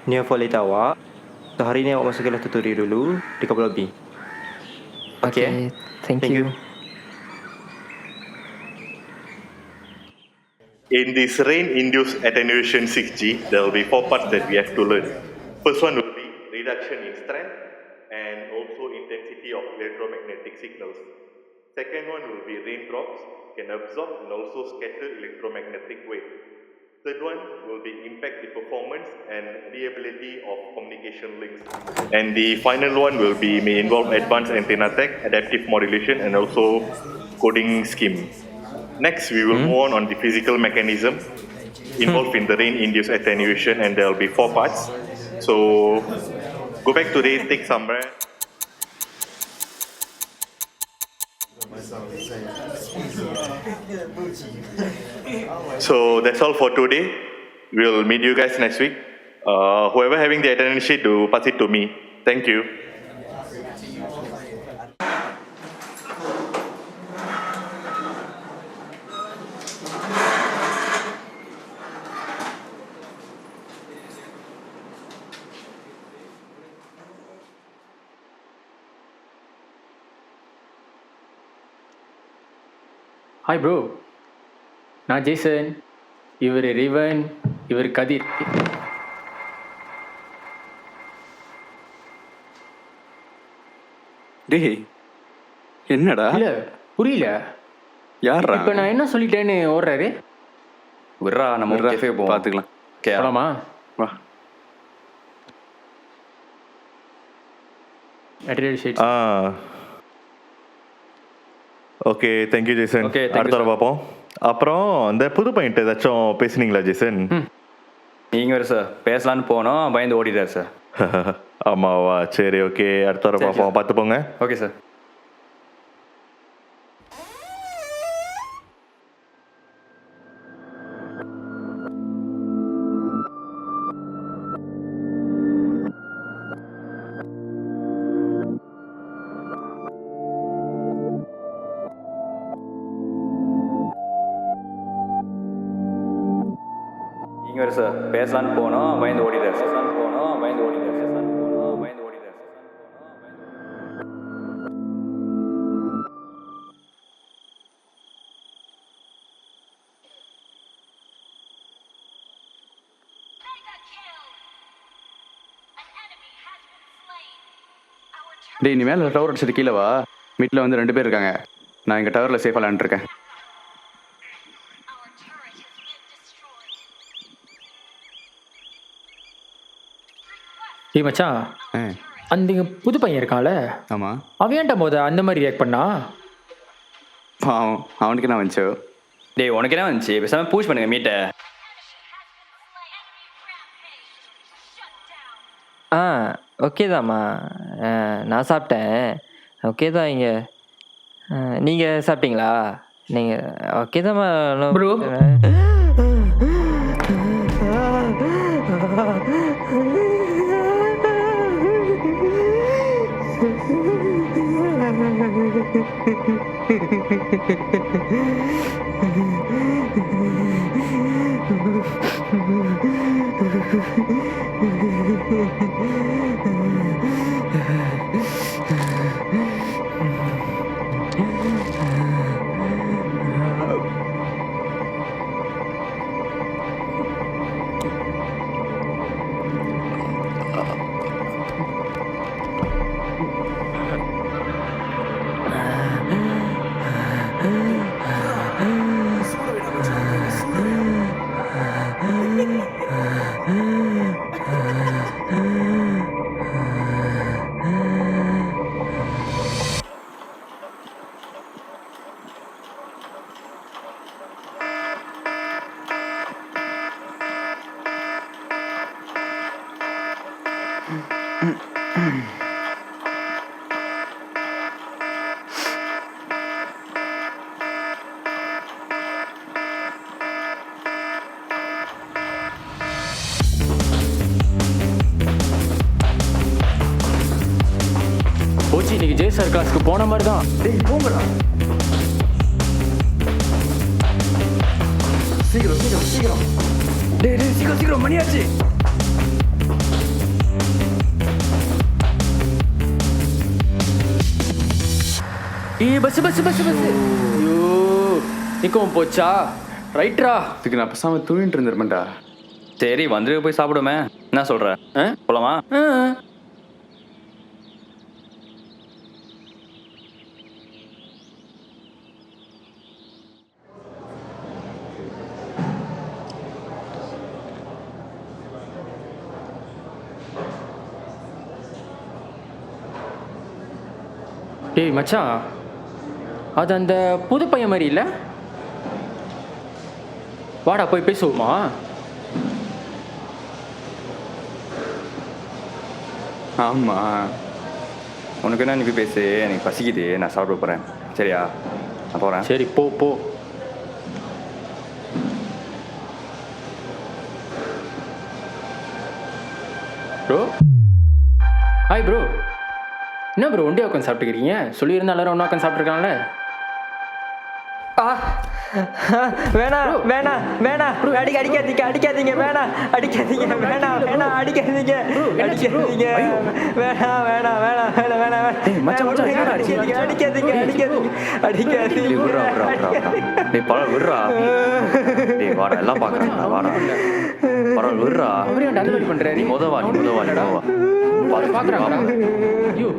Ni for later awak. So hari ni awak masuk kelas tutorial dulu dekat Pulau B. Okay. Thank you. In this rain-induced attenuation 6G, there will be 4 parts that we have to learn. First one will be reduction in strength and also intensity of electromagnetic signals. Second one will be raindrops, can absorb and also scatter electromagnetic wave. Third one will be impact the performance and reliability of communication links. And the final one will be may involve advanced antenna tech, adaptive modulation and also coding scheme. Next, we will move on the physical mechanism involved in the rain-induced attenuation, and there will be 4 parts. So, go back to the take some breath. So that's all for today. We'll meet you guys next week. Whoever having the attendance sheet, do pass it to me. Thank you. Hi bro, நான் Jason, இவர் ரிவன், இவர் கதிர். டேய் என்னடா? இல்லை புரியல. யாரா? இப்போ நான் என்ன சொல்லிட்டேன்னு ஓடுறாரு? விட்றா, நம்ம கேஃபே போவோம், பார்த்துக்கலாம். போலாமா? வா. Okay, thank you Jason. அடுத்த வர பார்ப்போம். அப்புறம் அந்த புது பாயிண்ட் ஏதாச்சும் பேசுனீங்களா ஜேசன்? நீங்கள் வேறு சார் பேசலான்னு போனோம், பயந்து ஓடிட்டார் சார். ஆமாவா? சரி, ஓகே, அடுத்த வர பார்ப்போம். பார்த்து போங்க. Okay sir. நீங்கள் வேறு சார் பேசலான்னு போனோம், பயந்து ஓடிட்டார் சார். டேய், நீ மேலே டவர் அடிச்சது கீழே வா. மீட்டில் வந்து 2 பேர் இருக்காங்க. நான் எங்கள் டவரில் சேஃபாக விளாண்டுருக்கேன். ஏய் மச்சான், அந்த புது பையன் இருக்கான்ல, ஆமாம், அவன் ஏன்ட்ட போத அந்த மாதிரி ரியாக்ட் பண்ணா? பாவம், அவனுக்கு என்ன வந்துச்சோ? டேய், உனக்கு என்ன வந்துச்சு? பேசாமல் பூஷ் பண்ணுங்க மீட்டை. ஓகே தாம்மா, நான் சாப்பிட்டேன். ஓகே தான். இங்கே நீங்கள் சாப்பிட்டீங்களா? நீங்கள் ஓகே தாம்மா ப்ரோ. போச்சு, இன்னைக்கு ஜெய் சார் கிளாஸ்க்கு போன மாதிரி தான். டேய் போங்கடா, சீக்கிரம் சீக்கிரம் சீக்கிரம். டேய் டேய் சீக்கிரம் சீக்கிரம், மணியாச்சு. பஸ் பஸ் பஸ் பஸ் ஐயோ நிற்கவும் போச்சா ரைட்ரா. இதுக்கு நான் பசாம தூங்கிட்டு இருந்திருப்பேன்டா. சரி வந்துட்டு போய் சாப்பிடுமே. என்ன சொல்ற? போலாமா? டேய் மச்சான், அது அந்த புது பையன் மாதிரி இல்லை? வாடா போய் பேசுவோமா? ஆமா, உனக்கு என்ன நீ போய் பேசு, எனக்கு பசிக்குது, நான் சாப்பிட போகிறேன். சரியா? நான் போகிறேன். சரி போ போ. Bro hi bro. என்ன ப்ரோ ஒண்டியா உட்காந்து சாப்பிட்டுக்கிறீங்க? சொல்லியிருந்தா எல்லாரும் ஒன்றா உட்காந்து சாப்பிட்ருக்காங்களே. வேணாம் வேணாம் வேணாம் அடிக்காதீங்க அடிக்காதீங்க வேணாம் அடிக்காதீங்க வேணாம் வேணாம் அடிக்காதீங்க அடிக்காதீங்க வேணாம் வேணாம் வேணாம் வேணாம் வேணாம் அடிக்காதீங்க அடிக்காதீங்க அடிக்காதீங்க அடிக்காதீங்க விட்றா விட்றா விட்றா. டேய் பரவாயில்ல விட்றா. டேய் வாடா எல்லாம் பார்க்குறேன். வாடா பரவாயில்ல விட்றா. அவரே டெலிவரி பண்ணுறாரு. நீ முதவா பார்க்குறாங்க. ஐயோ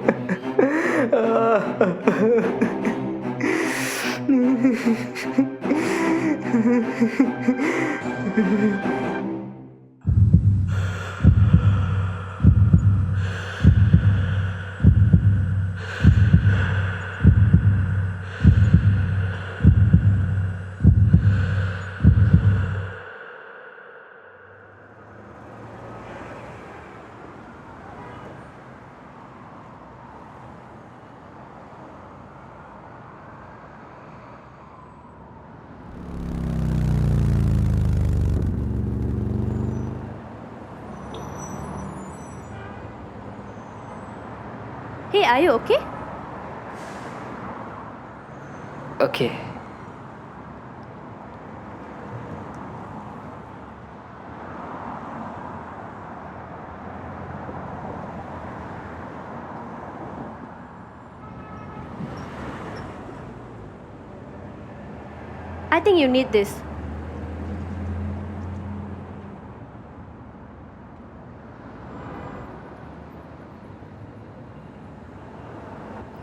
Hey, are you okay? Okay. I think you need this.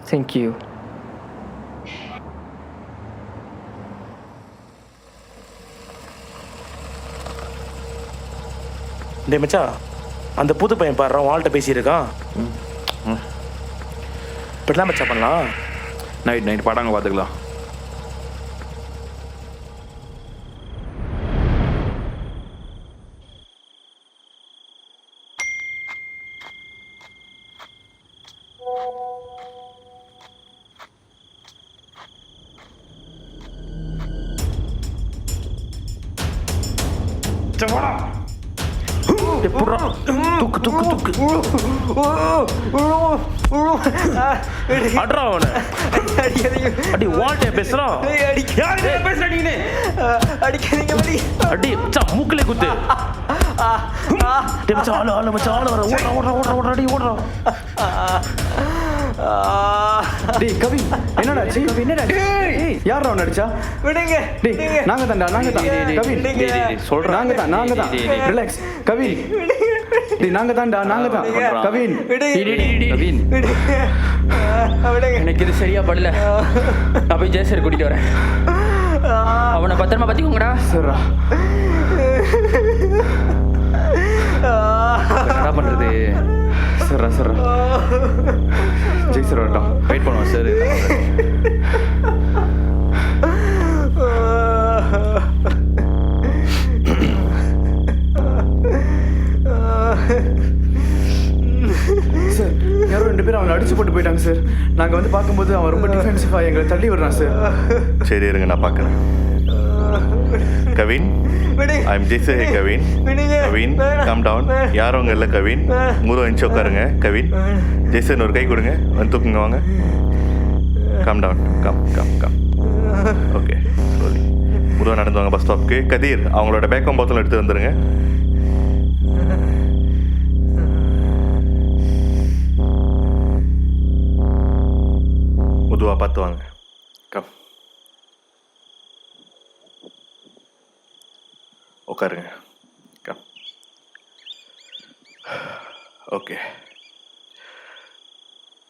Thank you. டே மச்சான், அந்த புது பையன் பாடுறான், வாழ்கிட்ட பேசியிருக்கான். இப்படிலாம் மச்சா பண்ணலாம். நைட் படாங்க பார்த்துக்கலாம். தூக்கு தூக்கு தூக்கு அட்ரா அவனை. அடி வாழ்கிட்ட பேசுறான். அடிக்காதீங்க வலி. அடி மச்சான் மூக்கிலே குத்து. மச்சான் ஆளு மச்சான் ஆளு வர. ஓடுறா அடி ஓடுறா. டேய் கவி என்னடா ஆச்சு? என்னடா யாரா அவன் அடிச்சா? விடுங்க. டேய் நாங்க தான் கவி. டேய் சொல்றேன். நாங்க தான் ரிலாக்ஸ் கவி. டேய் நாங்க தான் கவின். கவின் எனக்கு இது சரியா படல. நான் போய் ஜெயசர் கூட்டிட்டு வரேன். அவனை பத்திரமா பத்திக்கோங்கடா. சரிடா. என்ன பண்றது? சரிடா ஜெய்சர் வரட்டும். வெயிட் பண்ணுவோம் சார். சார் யாரோ 2 பேர் அவனை அடிச்சு போட்டு போயிட்டாங்க சார். நாங்க வந்து பார்க்கும்போது அவன் ரொம்ப டிஃபென்சிவா எங்களை தள்ளி விடுறான் சார். சரி இருங்க, நான் பார்க்குறேன். Kavin, I am Jaisar. Hey Kavin. Kavin come down. யாரும் அங்கே இல்லை கவின். முருகன் எழுந்துச்சு உட்காருங்க. கவின், ஜெய்சன் ஒரு கை கொடுங்க, வந்து தூக்குங்க வாங்க. Come down. Come. Okay slowly. Murugan நடந்து வாங்க பஸ் ஸ்டாப்க்கு. கதீர் அவங்களோட பேக்கம் போத்தலும் எடுத்து வந்துடுங்க. முதுவாக பார்த்து வாங்க. கம் உட்காருங்க. Come. Okay.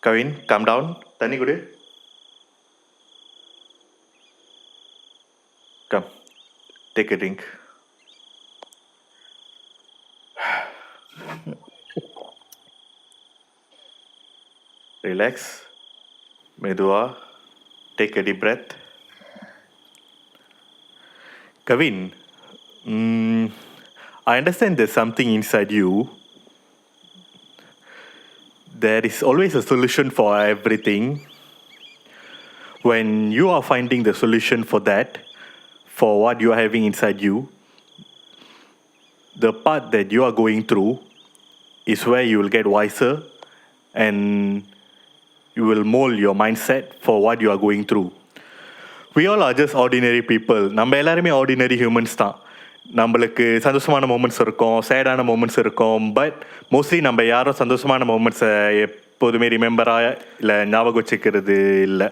Kavin, come down. தண்ணி குடு. Come, take a drink. Relax. மெதுவா. Take a deep breath. Kavin, I understand there's something inside you. There is always a solution for everything. When you are finding the solution for that, for what you are having inside you, the part that you are going through is where you will get wiser and you will mold your mindset for what you are going through. We all are just ordinary people. நம்ம எல்லாருமே ordinary humans தான். நம்மளுக்கு சந்தோஷமான moments இருக்கும், சேடான moments இருக்கும். But mostly நம்ம யாரும் சந்தோஷமான மூமெண்ட்ஸை எப்போதுமே ரிமெம்பராக இல்லை ஞாபகம் வச்சுக்கிறது இல்லை.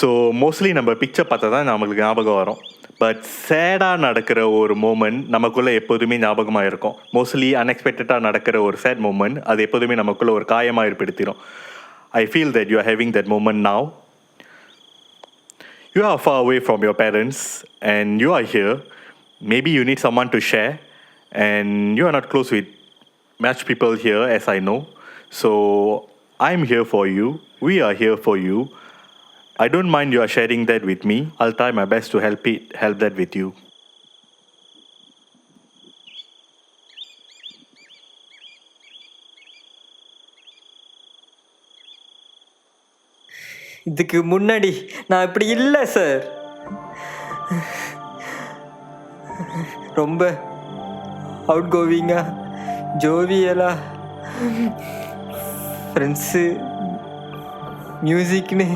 ஸோ மோஸ்ட்லி நம்ம பிக்சர் பார்த்தா தான் நம்மளுக்கு ஞாபகம் வரும். பட் சேடாக நடக்கிற ஒரு மூமெண்ட் நமக்குள்ளே எப்போதுமே ஞாபகமாக இருக்கும். மோஸ்ட்லி அன்எக்ஸ்பெக்டடாக நடக்கிற ஒரு சேட் மூமெண்ட் அது எப்போதுமே நமக்குள்ளே ஒரு காயமாக ஏற்படுத்திடும். I feel that you are having that moment now. You are far away from your parents and you are here. Maybe you need someone to share and you are not close with much people here as I know. So I'm here for you. We are here for you. I don't mind you are sharing that with me. I'll try my best to help that with you. இதுக்கு முன்னாடி நான் இப்படி இல்லை sir. ரொம்ப out கோவிங்காக ஜோவியலாக friends மியூசிக்னு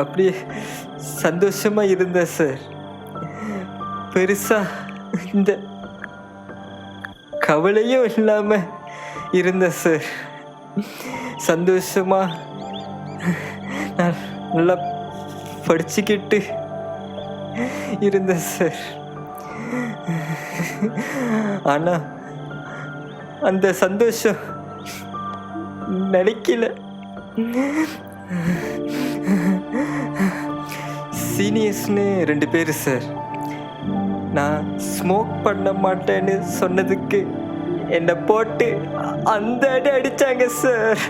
அப்படியே சந்தோஷமாக இருந்தேன் sir. பெருசாக இந்த கவலையும் இல்லாமல் இருந்தேன் சார். சந்தோஷமாக நான் நல்லா படிச்சுக்கிட்டு இருந்தேன் சார். ஆனால் அந்த சந்தோஷம் நினைக்கல. சீனியர்ஸ்னு 2 பேர் சார். நான் ஸ்மோக் பண்ண மாட்டேன்னு சொன்னதுக்கு என்னை போட்டு அந்த அடி அடித்தாங்க சார்.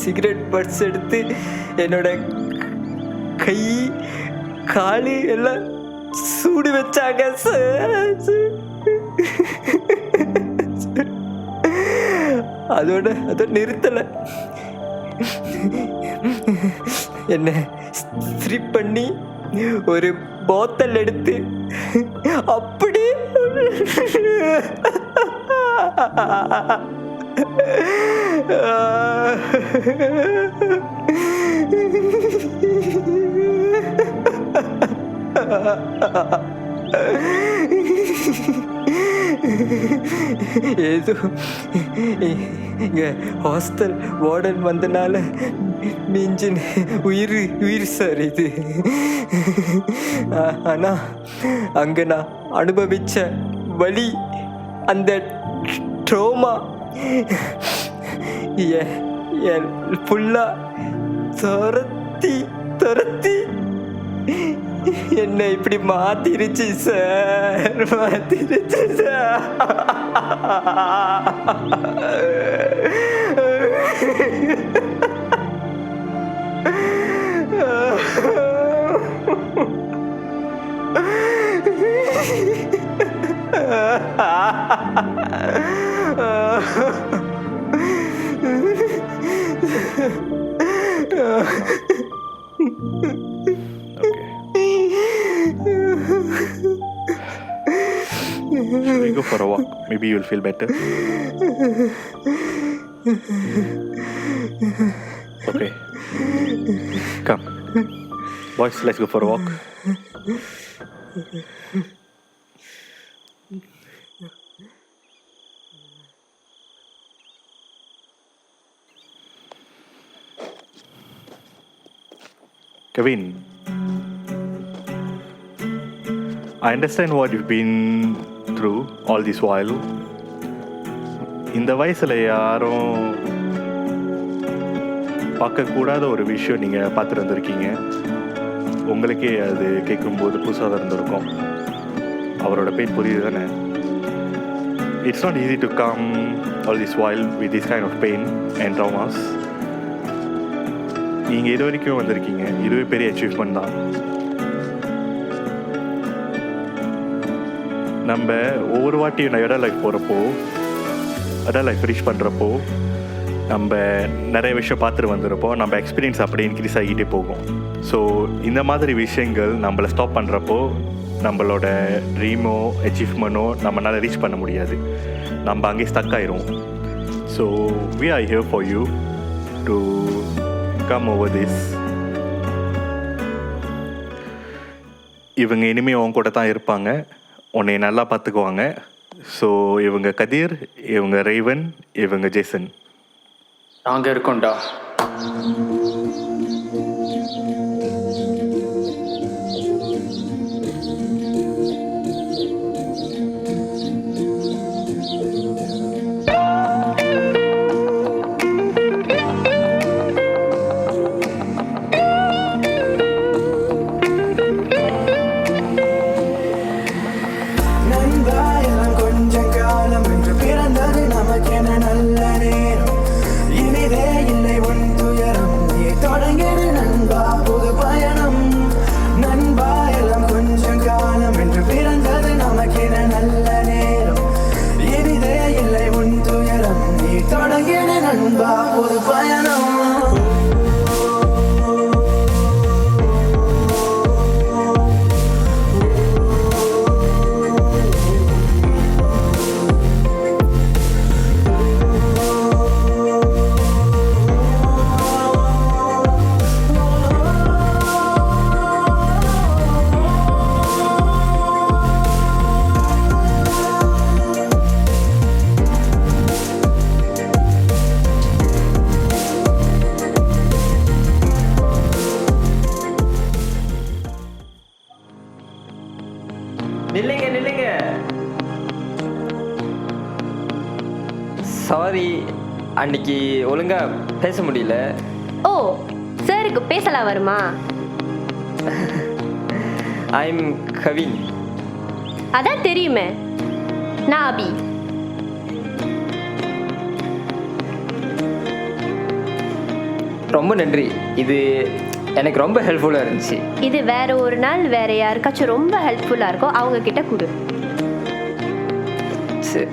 சிகரெட் பட்ஸ் எடுத்து என்னோட கை காலு எல்லாம் சூடு வச்சாங்க சார். அதோட நிறுத்தலை. என்ன ஸ்ட்ரிப் பண்ணி ஒரு போத்தல் எடுத்து அப்படி ஏதோ இங்கே ஹாஸ்டல் வார்டன் வந்தனால மிஞ்சின் உயிர் சார் இது. ஆனால் அங்கே நான் அனுபவித்த வலி, அந்த ட்ரோமா ஃபுல்லாக துரத்தி என்னை இப்படி மாத்திருச்சு sir. Should we go for a walk? Maybe you'll feel better. Okay. Come. Boys, let's go for a walk. Kevin, I understand what you've been through all this while. இந்த வயசில் யாரும் பார்க்கக்கூடாத ஒரு விஷயம் நீங்கள் பார்த்துட்டு வந்திருக்கீங்க. உங்களுக்கே அது கேட்கும்போது புதுசாக தான் இருந்திருக்கும். அவரோட பெயின் புரியுது தானே? It's not easy to come all this while with this kind of pain and traumas. நீங்கள் இது வரைக்கும் வந்திருக்கீங்க, இதுவே பெரிய அச்சீவ்மெண்ட் தான். நம்ம ஒவ்வொரு வாட்டியும் எடா லைஃப் போகிறப்போ, எடா லைஃப் ரீச் பண்ணுறப்போ, நம்ம நிறைய விஷயம் பார்த்துட்டு வந்திருப்போம். நம்ம எக்ஸ்பீரியன்ஸ் அப்படியே இன்க்ரீஸ் ஆகிட்டே போகும். ஸோ இந்த மாதிரி விஷயங்கள் நம்மளை ஸ்டாப் பண்ணுறப்போ நம்மளோட ட்ரீமோ அச்சீவ்மெண்ட்டோ நம்மளால் ரீச் பண்ண முடியாது. நம்ம அங்கேயே ஸ்டக் ஆயிரும். So we are here for you to come over this. இவங்க இனிமேல் உன் கூட தான் இருப்பாங்க, உன்னை நல்லா பார்த்துக்குவாங்க. ஸோ இவங்க கதிர், இவங்க ரேவன், இவங்க ஜேசன். நாங்கள் இருக்கோம்டா. கொஞ்சம் காலம் என்று பிறந்தது நமக்கென நல்ல நேரம். இனிதே இல்லை உன் துயரம், நீ தொடங்கிடு நண்பா புது பயணம். நண்பா எல்லாம் கொஞ்சம் காலம் என்று பிறந்தது நமக்கென நல்ல நேரம். இனிதே இல்லை உன் துயரம், நீ தொடங்கிடு நண்பா புது பயணம். நில்லுங்க. சாரி, அன்னைக்கு ஒழுங்கா பேச முடியல. ஓ, சாருக்கு பேசலாம் வருமா? ஐம் கவின். அதான் தெரியுமே, நான் அபி. ரொம்ப நன்றி, இது எனக்கு ரொம்ப ஹெல்ப்ஃபுல்லாக இருந்துச்சு. இது வேற ஒரு நாள் வேற யாருக்காச்சும் ரொம்ப ஹெல்ப்ஃபுல்லாக இருக்கும், அவங்க கிட்ட கொடு. சரி.